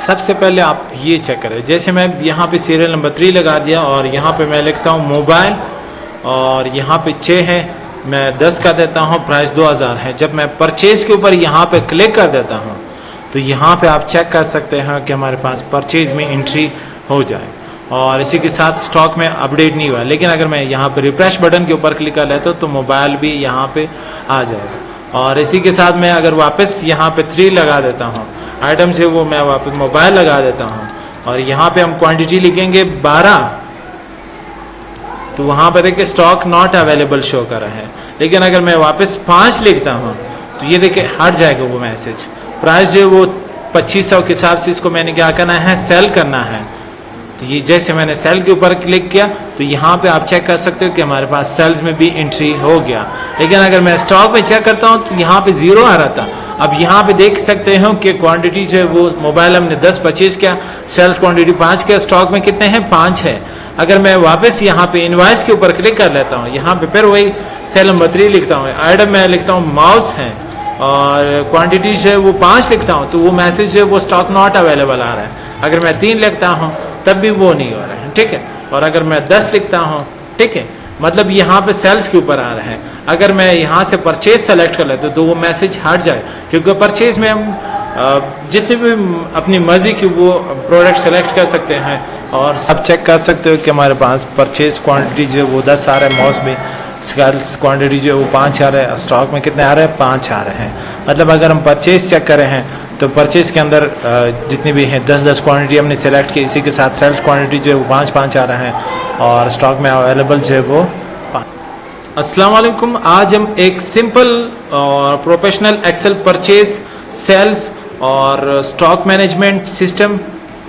सबसे पहले आप ये चेक करें, जैसे मैं यहाँ पे सीरियल नंबर 3 लगा दिया और यहाँ पे मैं लिखता हूँ मोबाइल और यहाँ पे 6 है, मैं 10 का देता हूँ, प्राइस 2000 है। जब मैं परचेज के ऊपर यहाँ पे क्लिक कर देता हूँ तो यहाँ पे आप चेक कर सकते हैं कि हमारे पास परचेज में एंट्री हो जाए और इसी के साथ स्टॉक में अपडेट नहीं हुआ। लेकिन अगर मैं यहाँ पे रिफ्रेश बटन के ऊपर क्लिक कर लेता हूँ तो मोबाइल भी यहाँ पे आ जाएगा। और इसी के साथ मैं अगर वापस यहाँ पे 3 लगा देता हूँ, आइटम से वो मैं वापस मोबाइल लगा देता हूँ और यहाँ पे हम क्वांटिटी लिखेंगे 12, तो वहाँ पर देखिए स्टॉक नॉट अवेलेबल शो कर रहा है। लेकिन अगर मैं वापस 5 लिखता हूँ तो ये देखिए हट जाएगा वो मैसेज। प्राइस जो है वो 2500 के हिसाब से इसको मैंने क्या करना है, सेल करना है। तो ये जैसे मैंने सेल के ऊपर क्लिक किया तो यहाँ पे आप चेक कर सकते हो कि हमारे पास सेल्स में भी एंट्री हो गया। लेकिन अगर मैं स्टॉक में चेक करता हूँ तो यहाँ पे 0 आ रहा था। अब यहाँ पे देख सकते हो कि क्वांटिटी जो है वो मोबाइल हमने 10 परचेज किया, सेल्स क्वांटिटी 5 किया, स्टॉक में कितने हैं, 5 है। अगर मैं वापस यहाँ पे इनवॉइस के ऊपर क्लिक कर लेता हूँ, यहाँ पे फिर वही सेल नंबर 3 लिखता हूँ, आइटम मैं लिखता हूँ माउस है और क्वांटिटी जो है वो 5 लिखता हूँ, तो वो मैसेज जो है वो स्टॉक नॉट अवेलेबल आ रहा है। अगर मैं 3 लिखता हूँ तब भी वो नहीं हो रहा है, ठीक है। और अगर मैं 10 लिखता हूँ, ठीक है, मतलब यहाँ पे सेल्स के ऊपर आ रहा है। अगर मैं यहाँ से परचेज सेलेक्ट कर लेता हूँ तो वो मैसेज हट जाए, क्योंकि परचेज में हम जितने भी अपनी मर्जी की वो प्रोडक्ट सेलेक्ट कर सकते हैं। और सब चेक कर सकते हो कि हमारे पास परचेज क्वांटिटी जो है वो 10 आ रहा है, माउस में सेल्स क्वांटिटी जो है वो 5 आ रहा है, स्टॉक में कितने आ रहे हैं, 5 आ रहे हैं। मतलब अगर हम परचेज चेक कर रहे हैं तो परचेज के अंदर जितनी भी हैं 10 क्वांटिटी हमने सेलेक्ट की, इसी के साथ सेल्स क्वांटिटी जो है वो 5 आ रहा है और स्टॉक में अवेलेबल जो है वो 5। अस्सलाम वालेकुम। आज हम एक सिंपल और प्रोफेशनल एक्सेल परचेज, सेल्स और स्टॉक मैनेजमेंट सिस्टम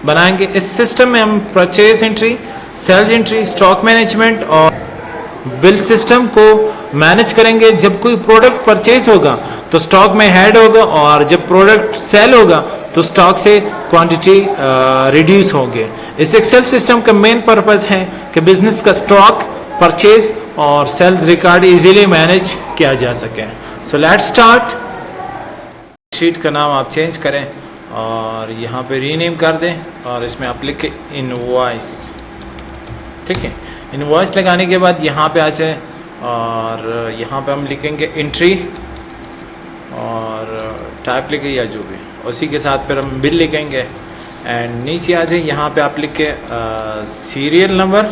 बनाएंगे। इस सिस्टम में हम purchase entry, sales entry, stock management और बिल सिस्टम को मैनेज करेंगे। जब कोई प्रोडक्ट परचेज होगा तो स्टॉक में ऐड होगा और जब प्रोडक्ट सेल होगा तो स्टॉक से क्वांटिटी रिड्यूस होंगे। इस एक्सेल सिस्टम का मेन पर्पस है कि बिजनेस का स्टॉक, परचेज और सेल्स रिकॉर्ड इजीली मैनेज किया जा सके। So let's start. शीट का नाम आप चेंज करें और यहाँ पे रीनेम कर दें और इसमें आप लिखें इनवॉइस, ठीक है। इनवॉइस लगाने के बाद यहाँ पे आ जाए और यहाँ पे हम लिखेंगे एंट्री और टाइप लिखे या जो भी, उसी के साथ फिर हम बिल लिखेंगे एंड नीचे आ जाए यहाँ पे आप लिखे सीरियल नंबर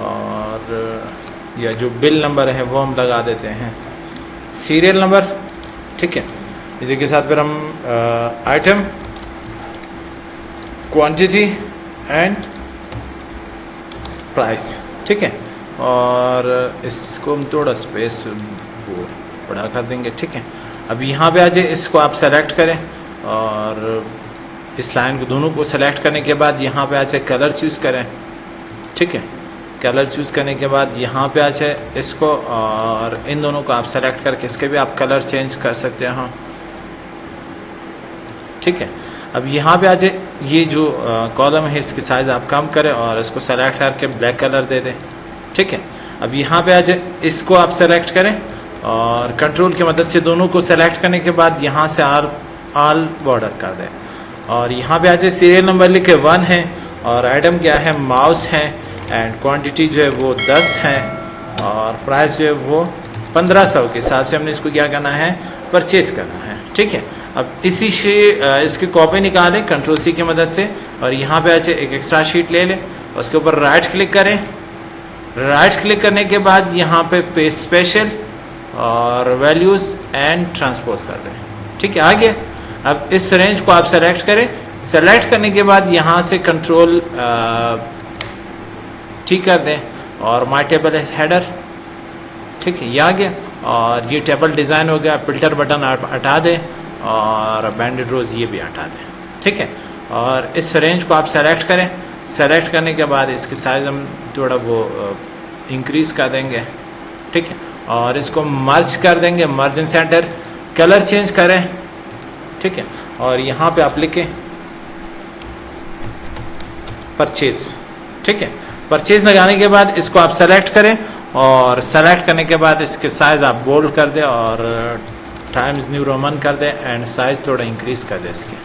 और या जो बिल नंबर है वो हम लगा देते हैं, सीरियल नंबर, ठीक है। इसी के साथ फिर हम आइटम, क्वांटिटी एंड प्राइस, ठीक है। और इसको हम थोड़ा स्पेस वो बड़ा कर देंगे, ठीक है। अब यहाँ पे आ जाए, इसको आप सेलेक्ट करें और इस लाइन को दोनों को सेलेक्ट करने के बाद यहाँ पे आ जाए कलर चूज़ करें, ठीक है। कलर चूज़ करने के बाद यहाँ पे आ जाए इसको और इन दोनों को आप सेलेक्ट करके इसके भी आप कलर चेंज कर सकते हैं, ठीक है। अब यहाँ पे आ जाए, ये जो कॉलम है इसकी साइज़ आप कम करें और इसको सेलेक्ट करके ब्लैक कलर दे दें, ठीक है। अब यहाँ पे आ जाए, इसको आप सेलेक्ट करें और कंट्रोल की मदद से दोनों को सेलेक्ट करने के बाद यहाँ से ऑल बॉर्डर कर दें और यहाँ पे आ जाए सीरियल नंबर लिखे 1 है और आइटम क्या है, माउस है एंड क्वांटिटी जो है वो 10 है और प्राइस जो है वो 1500 के हिसाब से हमने इसको क्या करना है, परचेज करना है, ठीक है। अब इसी से इसकी कॉपी निकालें कंट्रोल सी की मदद से और यहाँ पे आ जाए एक एक्स्ट्रा शीट ले लें, उसके ऊपर राइट क्लिक करें। राइट क्लिक करने के बाद यहाँ पे पेस्ट स्पेशल और वैल्यूज़ एंड ट्रांसपोज कर दें, ठीक है, आ गया। अब इस रेंज को आप सेलेक्ट करें। सेलेक्ट करने के बाद यहाँ से कंट्रोल ठीक कर दें और माई टेबल एज हेडर, ठीक है, ये आ गया। और ये टेबल डिज़ाइन हो गया। फिल्टर बटन आप हटा दें और बैंडेड रोज़ ये भी हटा दें, ठीक है। और इस रेंज को आप सेलेक्ट करें। सेलेक्ट करने के बाद इसकी साइज़ हम थोड़ा वो इंक्रीज़ कर देंगे, ठीक है, और इसको मर्ज कर देंगे, मर्ज इन सेंटर। कलर चेंज करें, ठीक है, और यहाँ पे आप लिखें परचेज, ठीक है। परचेज लगाने के बाद इसको आप सेलेक्ट करें और सेलेक्ट करने के बाद इसके साइज़ आप बोल्ड कर दें और टाइम्स न्यू रोमन कर दें एंड साइज़ थोड़ा इंक्रीज़ कर दें इसके,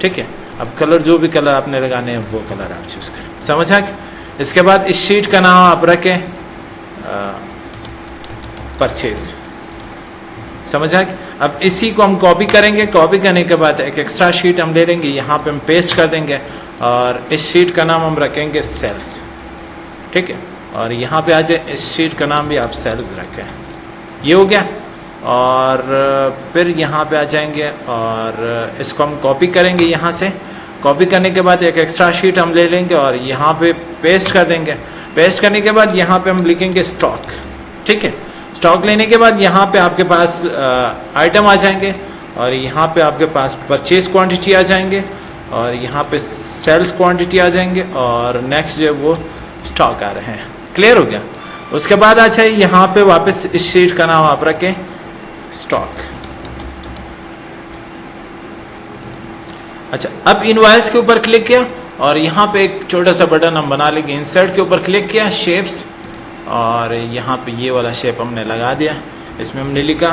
ठीक है। अब कलर जो भी कलर आपने लगाने हैं वो कलर आप चूज करें, समझ आ गया। इसके बाद इस शीट का नाम आप रखें परचेज, समझ आ गया। अब इसी को हम कॉपी करेंगे, कॉपी करने के बाद एक एक्स्ट्रा शीट हम ले लेंगे, यहाँ पे हम पेस्ट कर देंगे और इस शीट का नाम हम रखेंगे सेल्स, ठीक है। और यहाँ पे आ जाए, इस शीट का नाम भी आप सेल्स रखें, ये हो गया। और फिर यहाँ पे आ जाएंगे और इसको हम कॉपी करेंगे यहाँ से। कॉपी करने के बाद एक एक्स्ट्रा शीट हम ले लेंगे और यहाँ पे पेस्ट कर देंगे। पेस्ट करने के बाद यहाँ पे हम लिखेंगे स्टॉक, ठीक है। स्टॉक लेने के बाद यहाँ पे आपके पास आइटम आ जाएंगे और यहाँ पे आपके पास परचेज क्वांटिटी आ जाएंगे और यहाँ पे सेल्स क्वांटिटी आ जाएंगे और नेक्स्ट जो है वो स्टॉक आ रहे हैं। क्लियर हो गया। उसके बाद अच्छा यहाँ पे वापस इस शीट का नाम आप रखें स्टॉक। अच्छा, अब इनवॉइस के ऊपर क्लिक किया और यहाँ पे एक छोटा सा बटन हम बना लेंगे। इंसर्ट के ऊपर क्लिक किया, शेप्स, और यहाँ पे ये वाला शेप हमने लगा दिया। इसमें हमने लिखा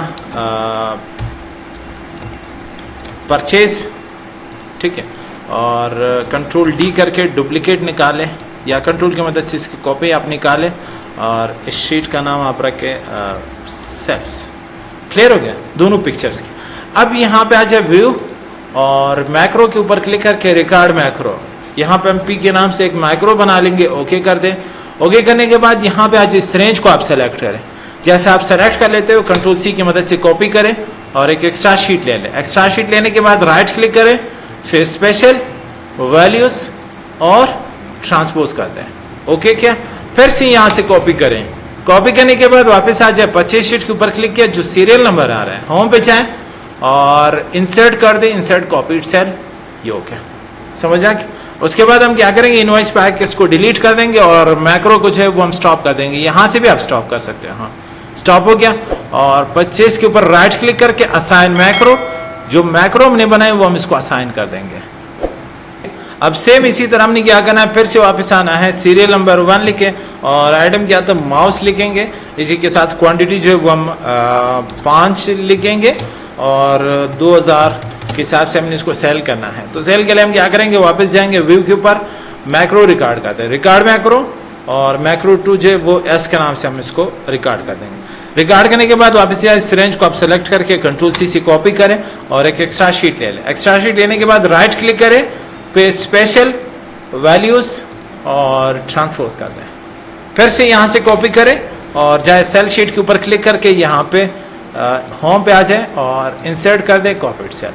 परचेज, ठीक है। और कंट्रोल डी करके डुप्लीकेट निकालें या कंट्रोल की मदद से इसकी कॉपी आप निकालें और इस शीट का नाम आप रखें सेल्स। क्लियर हो गया दोनों पिक्चर्स की। अब यहाँ पे आ जाए व्यू और मैक्रो के ऊपर क्लिक करके रिकॉर्ड मैक्रो, यहाँ पे हम पी के नाम से एक मैक्रो बना लेंगे। ओके कर दें। ओके करने के बाद यहाँ पे आज इस रेंज को आप सेलेक्ट करें। जैसे आप सेलेक्ट कर लेते हो, कंट्रोल सी की मदद से कॉपी करें और एक एक्स्ट्रा शीट ले लें। एक्स्ट्रा शीट लेने के बाद राइट क्लिक करें, फिर स्पेशल, वैल्यूज और ट्रांसपोज कर दें। ओके क्या, फिर से यहाँ से कॉपी करें। कॉपी करने के बाद वापस आ जाए, परचेज शीट के ऊपर क्लिक किया, जो सीरियल नंबर आ रहा है होम पे जाए और इंसर्ट कर दे, इंसर्ट कॉपीड सेल, ये हो गया, समझ आ गया। उसके बाद हम क्या करेंगे, इनवॉइस पैक इसको डिलीट कर देंगे और मैक्रो को जो है वो हम स्टॉप कर देंगे। यहाँ से भी आप स्टॉप कर सकते हैं। हाँ, स्टॉप हो गया। और परचेज के ऊपर राइट क्लिक करके असाइन मैक्रो, जो मैक्रो हमने बनाए वो हम इसको असाइन कर देंगे। अब सेम इसी तरह हमने क्या करना है, फिर से वापस आना है, सीरियल नंबर 1 लिखे और आइटम क्या था, माउस लिखेंगे। इसी के साथ क्वांटिटी जो है वो हम 5 लिखेंगे और 2000 के हिसाब से हमने इसको सेल करना है। तो सेल के लिए हम क्या करेंगे, वापस जाएंगे व्यू के ऊपर, मैक्रो रिकॉर्ड करते हैं, रिकॉर्ड मैक्रो, और मैक्रो 2 जो है वो एस के नाम से हम इसको रिकॉर्ड कर देंगे। रिकॉर्ड करने के बाद वापस इस रेंज को आप सेलेक्ट करके कंट्रोल सी से कॉपी करें और एक एक्स्ट्रा शीट ले लें। एक्स्ट्रा शीट लेने के बाद राइट क्लिक करें, पे स्पेशल, वैल्यूज और ट्रांसपोज कर दें। फिर से यहाँ से कॉपी करें और जाए सेल शीट के ऊपर क्लिक करके यहाँ पे होम पे आ जाए और इंसर्ट कर दें कॉपीड सेल।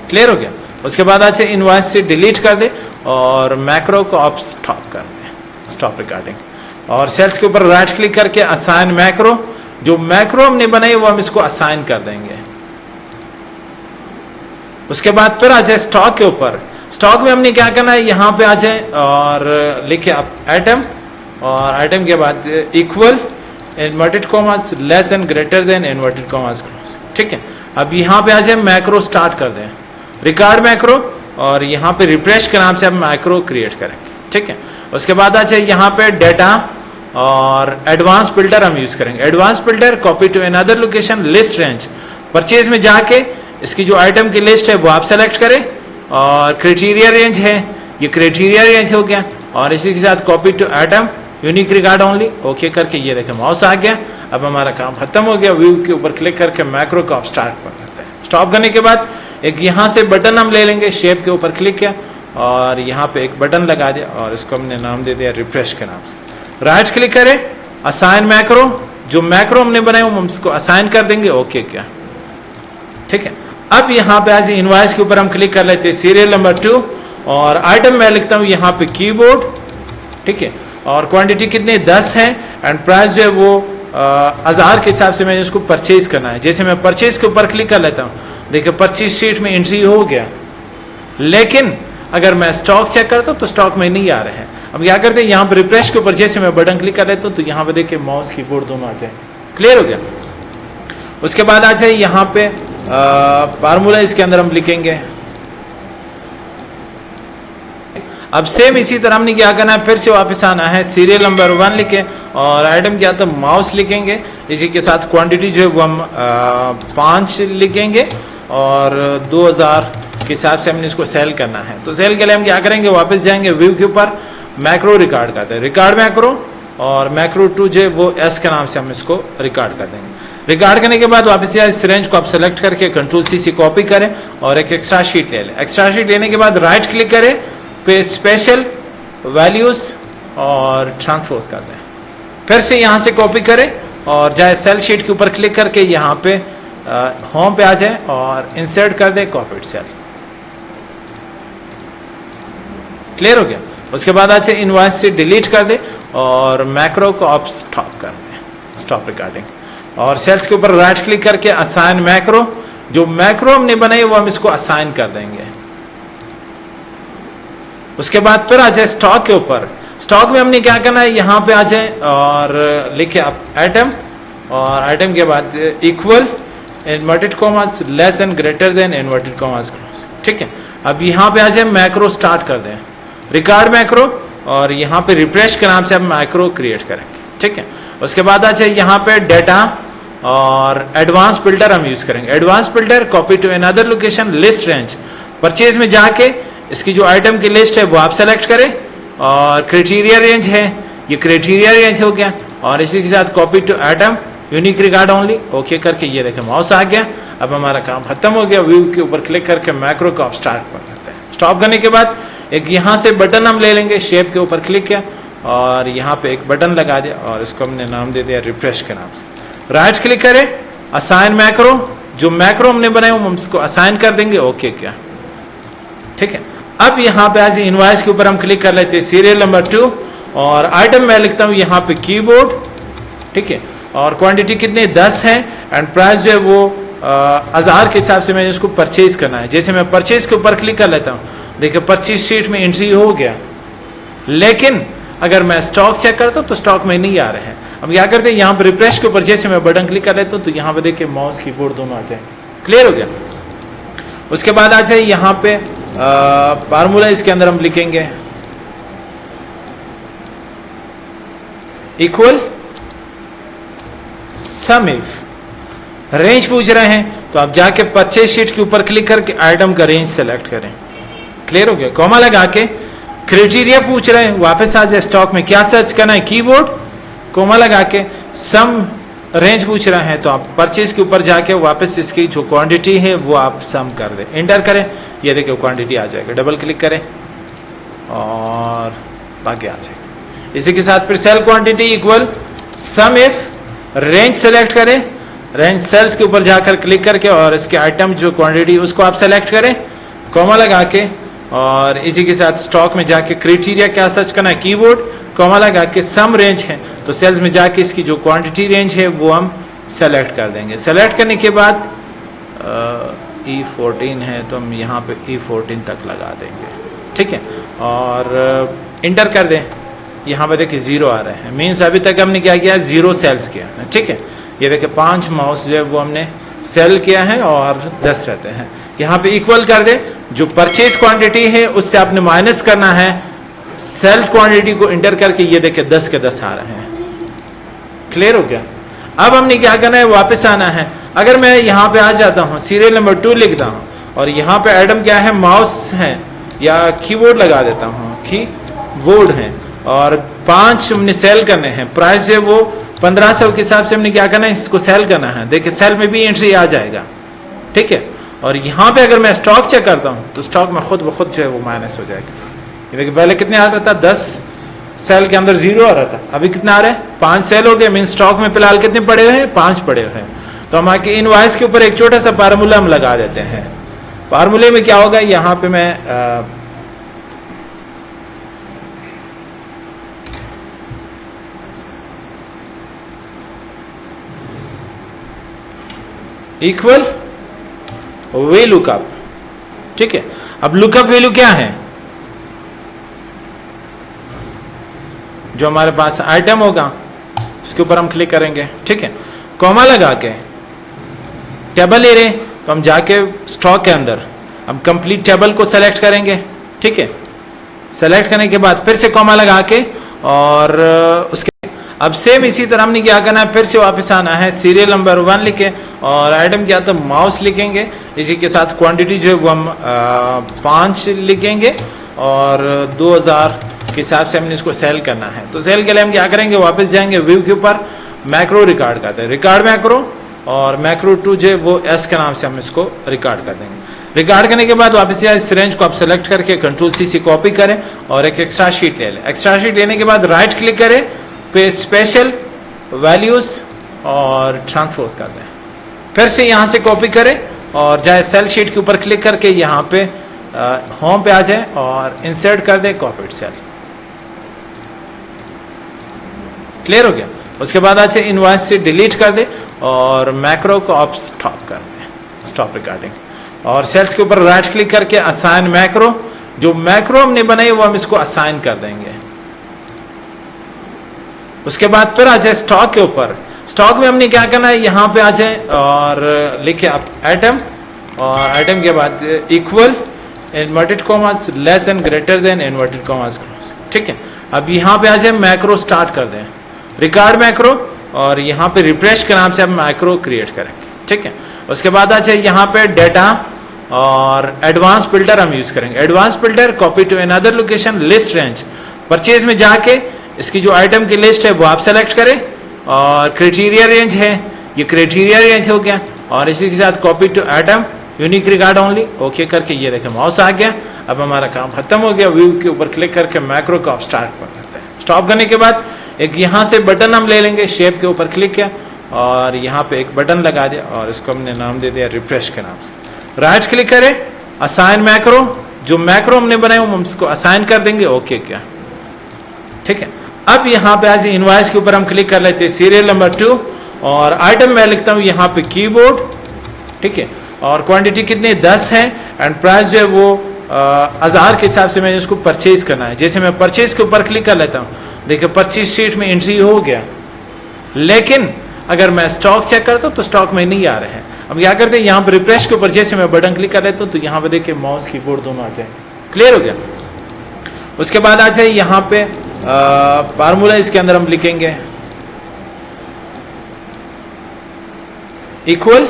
क्लियर हो गया। उसके बाद अच्छे इनवॉइस से डिलीट कर दे और मैक्रो को आप स्टॉप कर दें, स्टॉप रिकॉर्डिंग। और सेल्स के ऊपर राइट क्लिक करके असाइन मैक्रो, जो मैक्रो हमने बनाई वो हम इसको असाइन कर देंगे। उसके बाद फिर आ जाए स्टॉक के ऊपर। स्टॉक में हमने क्या करना है, यहाँ पे आ जाए और लिखे आप आइटम, और आइटम के बाद equal, inverted commas, less than, greater than, inverted commas close, ठीक है। अब यहाँ पे आ जाए मैक्रो स्टार्ट कर दें, रिकॉर्ड मैक्रो, और यहाँ पे रिफ्रेश के नाम से हम मैक्रो क्रिएट करेंगे, ठीक है। उसके बाद आ जाए यहाँ पे डेटा और एडवांस फिल्टर हम यूज करेंगे। Advance filter, copy to another location, list range, purchase में जाके इसकी जो आइटम की लिस्ट है वो आप सेलेक्ट करें और क्राइटेरिया रेंज है, ये क्राइटेरिया रेंज हो गया। और इसी के साथ copy to item, unique record only, okay करके ये देखें माउस आ गया। अब हमारा काम खत्म हो गया। व्यू के ऊपर क्लिक करके मैक्रो को आप स्टार्ट कर देते हैं। स्टॉप करने के बाद एक यहाँ से बटन हम ले लेंगे, शेप के ऊपर क्लिक किया और यहाँ पे एक बटन लगा दिया और इसको हमने नाम दे दिया रिफ्रेश के नाम से। राइट क्लिक करें, असाइन मैक्रो, जो मैक्रो हमने बनाए वो हम इसको असाइन कर देंगे, ओके क्या, ठीक है। अब यहाँ पे आज इनवॉइस के ऊपर हम क्लिक कर लेते हैं, सीरियल नंबर 2, और आइटम मैं लिखता हूँ यहाँ पे कीबोर्ड, ठीक है। और क्वांटिटी कितनी 10 है एंड प्राइस जो है वो 1000 के हिसाब से मैंने उसको परचेज करना है। जैसे मैं परचेज के ऊपर क्लिक कर लेता हूँ, देखिए परचेज शीट में एंट्री हो गया, लेकिन अगर मैं स्टॉक चेक करता हूँ तो स्टॉक में नहीं आ रहे हैं। अब क्या करते हैं, यहाँ पर रिफ्रेश के ऊपर जैसे मैं बटन क्लिक कर लेता हूँ तो यहाँ पे देखिए माउस कीबोर्ड दोनों आ जाए। क्लियर हो गया। उसके बाद आ जाए यहाँ पे फार्मूला, इसके अंदर हम लिखेंगे। अब सेम इसी तरह हमने क्या करना है, फिर से वापस आना है, सीरियल नंबर 1 लिखे और आइटम क्या था, माउस लिखेंगे। इसी के साथ क्वांटिटी जो है वो हम 5 लिखेंगे और 2000 के हिसाब से हमने इसको सेल करना है। तो सेल के लिए हम क्या करेंगे, वापस जाएंगे व्यू के ऊपर, मैक्रो रिकॉर्ड करते हैं, रिकॉर्ड मैक्रो, और मैक्रो 2 जो वो एस के नाम से हम इसको रिकॉर्ड कर देंगे। रिकॉर्ड करने के बाद वापस इस रेंज को आप सेलेक्ट करके Ctrl+C से कॉपी करें और एक एक्स्ट्रा शीट ले लें। एक्स्ट्रा शीट लेने के बाद राइट क्लिक करें, पे स्पेशल वैल्यूज और ट्रांसपोज कर दें। फिर से यहाँ से कॉपी करें और जाए सेल शीट के ऊपर क्लिक करके यहाँ पे होम पे आ जाए और इंसर्ट कर दें कॉपीड सेल। क्लियर हो गया। उसके बाद अच्छे इनवॉइस से डिलीट कर दे और मैक्रो को आप स्टॉप कर दें, स्टॉप रिकॉर्डिंग, और सेल्स के ऊपर राइट क्लिक करके असाइन मैक्रो, जो मैक्रो हमने बनाई वो हम इसको असाइन कर देंगे। उसके बाद फिर आ जाए स्टॉक के ऊपर। स्टॉक में हमने क्या करना है, यहाँ पे आ जाए और लिखे आप आइटम, और आइटम के बाद equal inverted commas less than greater than inverted commas close. ठीक है, अब यहाँ पे आ जाए मैक्रो स्टार्ट कर दें, रिकॉर्ड मैक्रो, और यहाँ पे रिफ्रेश के नाम से हम मैक्रो क्रिएट करेंगे। ठीक है, उसके बाद आ जाए यहाँ पे डेटा और एडवांस फिल्टर हम यूज करेंगे। Advance filter copy to another location list range, purchase में जाके इसकी जो आइटम की लिस्ट है वो आप सेलेक्ट करें, और क्राइटेरिया रेंज है, ये क्राइटेरिया रेंज हो गया, और इसी के साथ copy to item unique record only, okay करके ये देखें माउस आ गया। अब हमारा काम खत्म हो गया। व्यू के ऊपर क्लिक करके मैक्रो को आप स्टार्ट कर देते हैं। स्टॉप करने के बाद एक यहाँ से बटन हम ले लेंगे, शेप के ऊपर क्लिक किया और यहाँ पे एक बटन लगा दिया और इसको हमने नाम दे दिया रिफ्रेश के नाम से। राइट क्लिक करें, असाइन मैक्रो, जो मैक्रो हमने बनाए हम इसको असाइन कर देंगे, ओके क्या। ठीक है, अब यहाँ पे आज इनवॉइस के ऊपर हम क्लिक कर लेते हैं, सीरियल नंबर 2, और आइटम मैं लिखता हूँ यहाँ पे कीबोर्ड। ठीक है, और क्वांटिटी कितने 10 है, एंड प्राइस जो है वो 1000 के हिसाब से मैंने इसको परचेज करना है। जैसे मैं परचेज के ऊपर क्लिक कर लेता हूँ, देखिए परचेज शीट में एंट्री हो गया, लेकिन अगर मैं स्टॉक चेक करता हूँ तो स्टॉक में नहीं आ रहे हैं। अब क्या करते हैं, यहाँ पे रिफ्रेश के ऊपर जैसे मैं बटन क्लिक कर लेता हूँ तो यहाँ पे देखिए माउस कीबोर्ड दोनों आ जाए। क्लियर हो गया। उसके बाद आ जाए यहाँ पे फार्मूला, इसके अंदर हम लिखेंगे इक्वल सम इफ। रेंज पूछ रहे हैं तो आप जाके परचेज शीट के ऊपर क्लिक करके आइटम का रेंज सेलेक्ट करें। क्लियर हो गया। कॉमा लगा के क्राइटेरिया पूछ रहे हैं, वापस आ जाए स्टॉक में क्या सर्च करना है, कीबोर्ड, कॉमा लगा के सम रेंज पूछ रहे हैं तो आप परचेज के ऊपर जाके वापस इसकी जो क्वांटिटी है वो आप सम कर दें, एंटर करें, ये देखिए क्वांटिटी आ जाएगा। डबल क्लिक करें और बाकी आ जाएगा। इसी के साथ फिर sale quantity equal sum if, range select करें, रेंज सेल्स के ऊपर जाकर क्लिक करके और इसके आइटम जो क्वांटिटी उसको आप सेलेक्ट करें, कॉमा लगा के, और इसी के साथ स्टॉक में जाके क्राइटेरिया क्या सर्च करना है, कीबोर्ड, कॉमा लगा के सम रेंज है तो सेल्स में जाके इसकी जो क्वांटिटी रेंज है वो हम सेलेक्ट कर देंगे। सेलेक्ट करने के बाद E14 है तो हम यहाँ पे E14 तक लगा देंगे। ठीक है, और इंटर कर दें। यहाँ पे देखिए 0 आ रहा है, मीन्स अभी तक हमने क्या किया, 0 सेल्स किया है। ठीक है, ये देखिए 5 माउस जो है वो हमने सेल किया है और 10 रहते हैं। यहाँ पे इक्वल कर दे, जो परचेज क्वांटिटी है उससे आपने माइनस करना है सेल्स क्वांटिटी को, इंटर करके ये देखिए 10 के 10 आ रहे हैं। क्लियर हो गया। अब हमने क्या करना है, वापस आना है। अगर मैं यहाँ पे आ जाता हूँ, सीरियल नंबर 2 लिखता हूँ और यहाँ पे आइटम क्या है, माउस है या कीबोर्ड लगा देता हूँ, कीबोर्ड है, और 5 हमने सेल करने हैं। प्राइस जो है वो 1500 के हिसाब से हमने क्या करना है, इसको सेल करना है। देखिए सेल में भी एंट्री आ जाएगा। ठीक है, और यहाँ पे अगर मैं स्टॉक चेक करता हूँ तो स्टॉक में खुद ब खुद जो है वो माइनस हो जाएगा। ये देखिए पहले कितने आ रहा था, 10 सेल के अंदर 0 आ रहा था, अभी कितना आ रहा है, 5 सेल हो गए। मीन स्टॉक में फिलहाल कितने पड़े हुए हैं, 5 पड़े हुए हैं। तो हम आके इनवॉइस के ऊपर एक छोटा सा फार्मूला हम लगा देते हैं। फार्मूले में क्या होगा, यहाँ पे मैं इक्वल वे लुकअप। ठीक है, अब लुकअप वैल्यू क्या है, जो हमारे पास आइटम होगा उसके ऊपर हम क्लिक करेंगे। ठीक है, कॉमा लगा के टेबल ले रहे तो हम जाके स्टॉक के अंदर हम कंप्लीट टेबल को सेलेक्ट करेंगे। ठीक है, सेलेक्ट करने के बाद फिर से कॉमा लगा के और उसके अब सेम इसी तरह हमने क्या करना है, फिर से वापस आना है, सीरियल नंबर 1 लिखे और आइटम क्या तो माउस लिखेंगे, इसी के साथ क्वांटिटी जो है वो हम 5 लिखेंगे और 2000 के हिसाब से हमने इसको सेल करना है। तो सेल के लिए हम क्या करेंगे, वापस जाएंगे व्यू के ऊपर, मैक्रो रिकॉर्ड करते हैं, रिकॉर्ड मैक्रो, और मैक्रो 2 जो है वो एस के नाम से हम इसको रिकॉर्ड कर देंगे। रिकॉर्ड करने के बाद वापस इस रेंज को आप सेलेक्ट करके कंट्रोल सी से कॉपी करें और एक एक्स्ट्रा शीट ले लें। एक्स्ट्रा शीट लेने के बाद राइट क्लिक करें, पे स्पेशल वैल्यूज और ट्रांसपोज कर दें। फिर से यहाँ से कॉपी करें और जाए सेल शीट के ऊपर क्लिक करके यहाँ पे होम पे आ जाए और इंसर्ट कर दे कॉपीड सेल। क्लियर हो गया। उसके बाद आज इनवॉइस से डिलीट कर दे और मैक्रो को आप स्टॉप कर दें, स्टॉप रिकॉर्डिंग, और सेल्स के ऊपर राइट क्लिक करके असाइन मैक्रो, जो मैक्रो हमने बनाई वो हम इसको असाइन कर देंगे। उसके बाद फिर आ जाए स्टॉक के ऊपर। स्टॉक में हमने क्या करना है, यहाँ पे आ जाए और लिखे आप आइटम, और आइटम के बाद equal inverted commas less than greater than inverted commas close. ठीक है, अब यहाँ पे आ जाए मैक्रो स्टार्ट कर दें, रिकॉर्ड मैक्रो, और यहाँ पे रिफ्रेश के नाम से हम मैक्रो क्रिएट करेंगे। ठीक है, उसके बाद आ जाए यहाँ पे डेटा और एडवांस फिल्टर हम यूज करेंगे। Advance filter copy to another location list range, purchase में जाके इसकी जो आइटम की लिस्ट है वो आप सेलेक्ट करें, और क्राइटेरिया रेंज है, ये क्राइटेरिया रेंज हो गया, और इसी के साथ copy to item unique record only, okay करके ये देखें माउस आ गया। अब हमारा काम खत्म हो गया। व्यू के ऊपर क्लिक करके मैक्रो को आप स्टार्ट कर देते हैं। स्टॉप करने के बाद एक यहाँ से बटन हम ले लेंगे, शेप के ऊपर क्लिक किया और यहाँ पे एक बटन लगा दिया और इसको हमने नाम दे दिया रिफ्रेश के नाम से। राइट क्लिक करें, असाइन मैक्रो, जो मैक्रो हमने बनाए वो हम इसको असाइन कर देंगे, ओके क्या। ठीक है, अब यहाँ पे आज इनवॉइस के ऊपर हम क्लिक कर लेते हैं, सीरियल नंबर 2, और आइटम मैं लिखता हूँ यहाँ पे कीबोर्ड। ठीक है, और क्वांटिटी कितनी 10 है, एंड प्राइस जो है वो 1000 के हिसाब से मैंने उसको परचेज करना है। जैसे मैं परचेज के ऊपर क्लिक कर लेता हूँ, देखिए परचेज शीट में एंट्री हो गया, लेकिन अगर मैं स्टॉक चेक करता हूँ तो स्टॉक में नहीं आ रहे हैं। अब क्या करते हैं, यहाँ पर रिफ्रेश के ऊपर जैसे मैं बटन क्लिक कर लेता हूँ तो यहाँ पे देखिए माउस कीबोर्ड दोनों आ जाएंगे। क्लियर हो गया। उसके बाद आ जाए यहाँ पे फार्मूला, इसके अंदर हम लिखेंगे इक्वल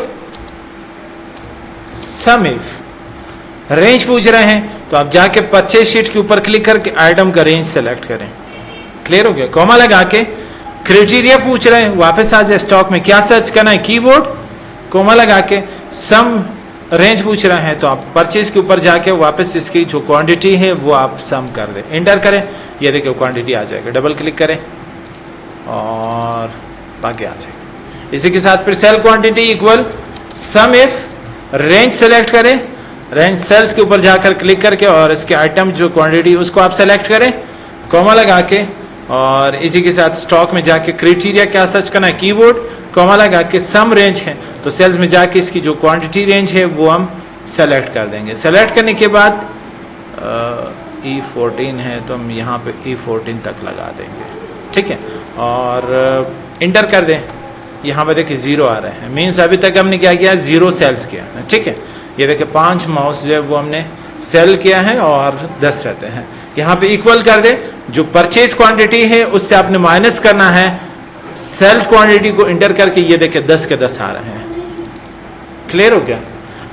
सम इफ रेंज पूछ रहे हैं तो आप जाके परचेज शीट के ऊपर क्लिक करके आइटम का रेंज सेलेक्ट करें। क्लियर हो गया। कॉमा लगा के क्राइटेरिया पूछ रहे हैं, वापस आ जाए स्टॉक में क्या सर्च करना है, कीबोर्ड, कॉमा लगा के सम रेंज पूछ रहे हैं तो आप परचेज के ऊपर जाके वापस इसकी जो क्वांटिटी है वो आप सम कर दें, एंटर करें, ये देखिए क्वांटिटी आ जाएगा। डबल क्लिक करें और बाकी आ जाएगा। इसी के साथ फिर sale quantity equal sum if range select करें, रेंज सेल्स के ऊपर जाकर क्लिक करके और इसके आइटम जो क्वांटिटी उसको आप सेलेक्ट करें, कॉमा लगा के, और इसी के साथ स्टॉक में जाके क्राइटेरिया क्या सर्च करना है, कीबोर्ड, कॉमा लगा के सम रेंज है तो सेल्स में जाके इसकी जो क्वांटिटी रेंज है वो हम सेलेक्ट कर देंगे। सेलेक्ट करने के बाद E14 है तो हम यहाँ पे E14 तक लगा देंगे। ठीक है, और इंटर कर दें। यहाँ पे देखिए 0 आ रहा है, मीन्स अभी तक हमने क्या किया, 0 सेल्स किया है। ठीक है, ये देखिए 5 माउस जो है वो हमने सेल किया है और 10 रहते हैं। यहाँ पे इक्वल कर दे, जो परचेज क्वांटिटी है उससे आपने माइनस करना है सेल्स क्वांटिटी को, इंटर करके ये देखिए 10 के 10 आ रहे हैं। क्लियर हो गया।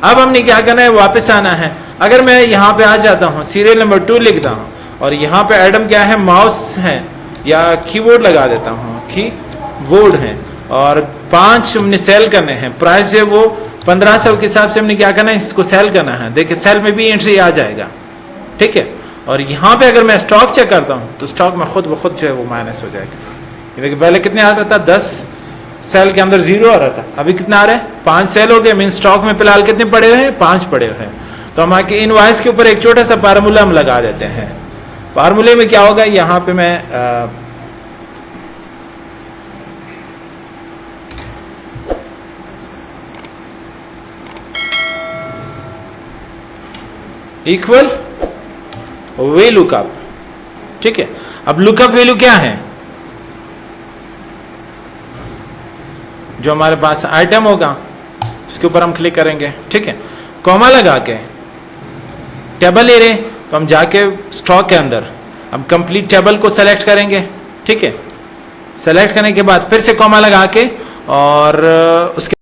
अब हमने क्या करना है, वापस आना है। अगर मैं यहाँ पे आ जाता हूँ, सीरियल नंबर 2 लिखता हूँ और यहाँ पे आइटम क्या है, माउस है या कीबोर्ड लगा देता हूँ, कीबोर्ड है, और 5 हमने सेल करने हैं। प्राइस जो है वो 1500 के हिसाब से हमने क्या करना है, इसको सेल करना है। देखिए सेल में भी एंट्री आ जाएगा। ठीक है, और यहाँ पे अगर मैं स्टॉक चेक करता हूँ तो स्टॉक में खुद ब खुद जो है वो माइनस हो जाएगा। देखिए पहले कितने आ रहा था, 10 सेल के अंदर 0 आ रहा था, अभी कितना आ रहा है, 5 सेल हो गए। मीन स्टॉक में फिलहाल कितने पड़े हुए हैं, 5 पड़े हुए हैं। तो हम आके इनवॉइस के ऊपर एक छोटा सा फार्मूला हम लगा देते हैं। फार्मूले में क्या होगा, यहाँ पे मैं इक्वल वे लुकअप। ठीक है, अब लुकअप वैल्यू क्या है, जो हमारे पास आइटम होगा उसके ऊपर हम क्लिक करेंगे। ठीक है, कॉमा लगा के टेबल ले रहे तो हम जाके स्टॉक के अंदर हम कंप्लीट टेबल को सेलेक्ट करेंगे। ठीक है, सेलेक्ट करने के बाद फिर से कॉमा लगा के और उसके